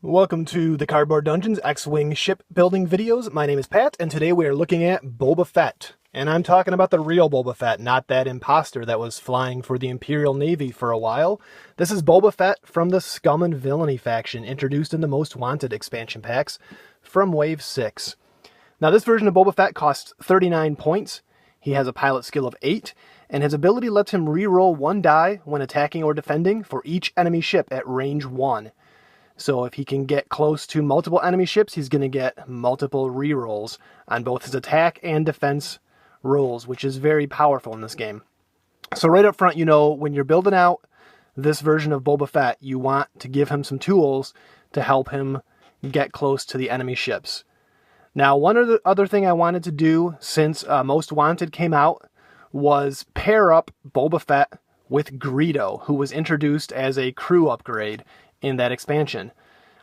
Welcome to the Cardboard Dungeons X-Wing ship building videos. My name is Pat, and today we are looking at Boba Fett. And I'm talking about the real Boba Fett, not that imposter that was flying for the Imperial Navy for a while. This is Boba Fett from the Scum and Villainy faction, introduced in the Most Wanted expansion packs from Wave 6. Now this version of Boba Fett costs 39 points. He has a pilot skill of 8, and his ability lets him re-roll 1 die when attacking or defending for each enemy ship at range 1. So if he can get close to multiple enemy ships, he's going to get multiple rerolls on both his attack and defense rolls, which is very powerful in this game. So right up front, you know, when you're building out this version of Boba Fett, you want to give him some tools to help him get close to the enemy ships. Now, one other thing I wanted to do since Most Wanted came out was pair up Boba Fett with Greedo, who was introduced as a crew upgrade in that expansion.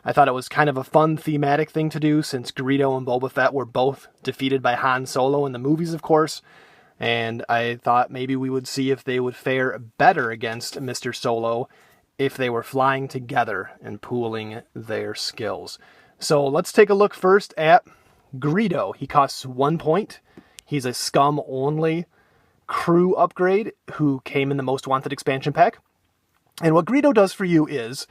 I thought it was kind of a fun thematic thing to do since Greedo and Boba Fett were both defeated by Han Solo in the movies, of course, and I thought maybe we would see if they would fare better against Mr. Solo if they were flying together and pooling their skills. So let's take a look first at Greedo. He costs 1 point. He's a Scum only crew upgrade who came in the Most Wanted expansion pack. And what Greedo does for you is,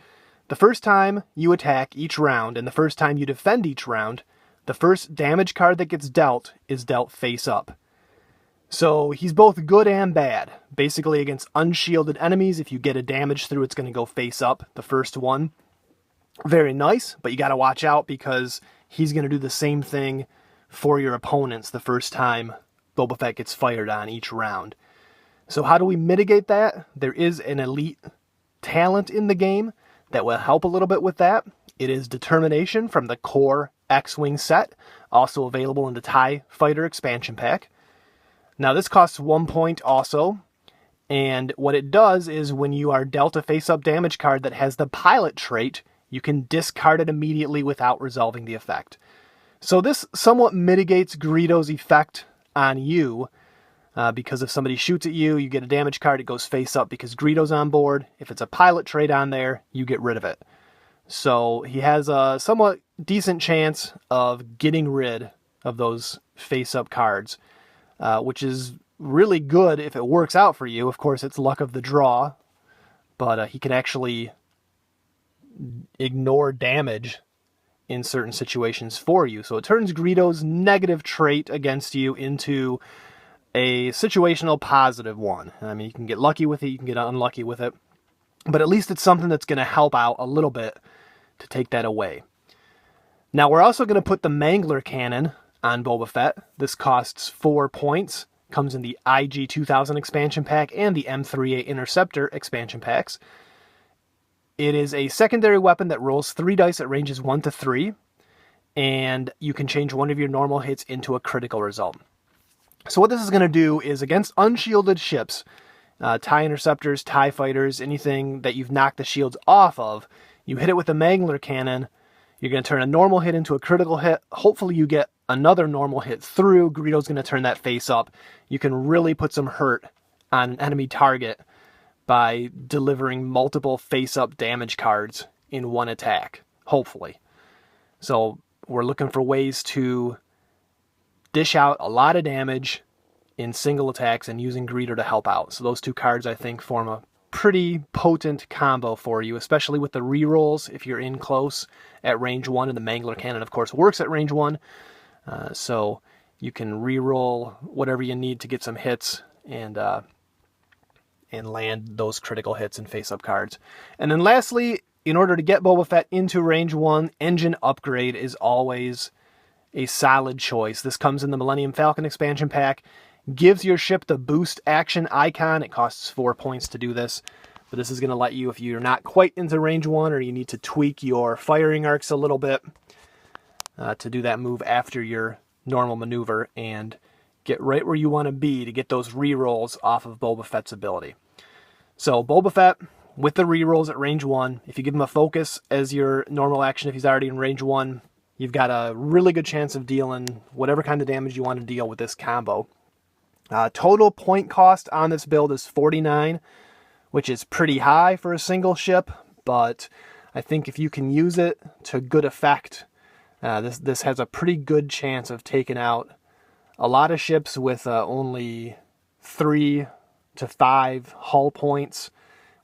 the first time you attack each round and the first time you defend each round, the first damage card that gets dealt is dealt face up. So he's both good and bad. Basically against unshielded enemies, if you get a damage through, it's going to go face up, the first one. Very nice, but you got to watch out because he's going to do the same thing for your opponents the first time Boba Fett gets fired on each round. So how do we mitigate that? There is an elite talent in the game that will help a little bit with that. It is Determination from the core X-Wing set, also available in the TIE Fighter expansion pack. Now this costs 1 point also, and what it does is when you are dealt a face-up damage card that has the pilot trait, you can discard it immediately without resolving the effect. So this somewhat mitigates Greedo's effect on you, because if somebody shoots at you, you get a damage card, it goes face up because Greedo's on board. If it's a pilot trait on there, you get rid of it. So he has a somewhat decent chance of getting rid of those face up cards, which is really good if it works out for you. Of course, it's luck of the draw, but he can actually ignore damage in certain situations for you. So it turns Greedo's negative trait against you into a situational positive one. I mean, you can get lucky with it, you can get unlucky with it, but at least it's something that's going to help out a little bit to take that away. Now, we're also going to put the Mangler Cannon on Boba Fett. This costs 4 points, comes in the IG 2000 expansion pack and the M38 Interceptor expansion packs. It is a secondary weapon that rolls 3 dice at ranges 1 to 3, and you can change one of your normal hits into a critical result. So what this is going to do is against unshielded ships, TIE Interceptors, TIE Fighters, anything that you've knocked the shields off of, you hit it with a Mangler Cannon, you're going to turn a normal hit into a critical hit. Hopefully you get another normal hit through. Greedo's going to turn that face up. You can really put some hurt on an enemy target by delivering multiple face-up damage cards in one attack, hopefully. So we're looking for ways to dish out a lot of damage in single attacks and using Greedo to help out. So those two cards, I think, form a pretty potent combo for you, especially with the rerolls if you're in close at range 1, and the Mangler Cannon, of course, works at range 1. So you can reroll whatever you need to get some hits and land those critical hits and face-up cards. And then lastly, in order to get Boba Fett into range 1, engine upgrade is always a solid choice. This comes in the Millennium Falcon expansion pack, gives your ship the boost action icon. It costs 4 points to do this, but this is going to let you, if you're not quite into range 1 or you need to tweak your firing arcs a little bit, to do that move after your normal maneuver and get right where you want to be to get those rerolls off of Boba Fett's ability. So Boba Fett with the rerolls at range 1, if you give him a focus as your normal action, if he's already in range 1, you've got a really good chance of dealing whatever kind of damage you want to deal with this combo. Total point cost on this build is 49, which is pretty high for a single ship, but I think if you can use it to good effect, this has a pretty good chance of taking out a lot of ships with only 3 to 5 hull points.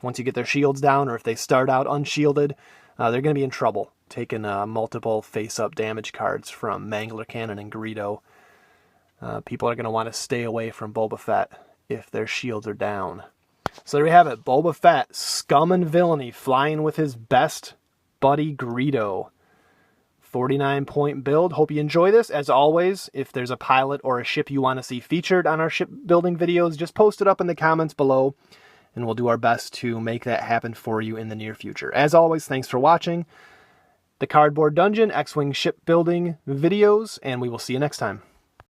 Once you get their shields down, or if they start out unshielded, they're going to be in trouble taking multiple face-up damage cards from Mangler Cannon and Greedo. People are going to want to stay away from Boba Fett if their shields are down. So there we have it. Boba Fett, Scum and Villainy, flying with his best buddy Greedo. 49-point build. Hope you enjoy this. As always, if there's a pilot or a ship you want to see featured on our shipbuilding videos, just post it up in the comments below, and we'll do our best to make that happen for you in the near future. As always, thanks for watching the Cardboard Dungeon X-Wing shipbuilding videos, and we will see you next time.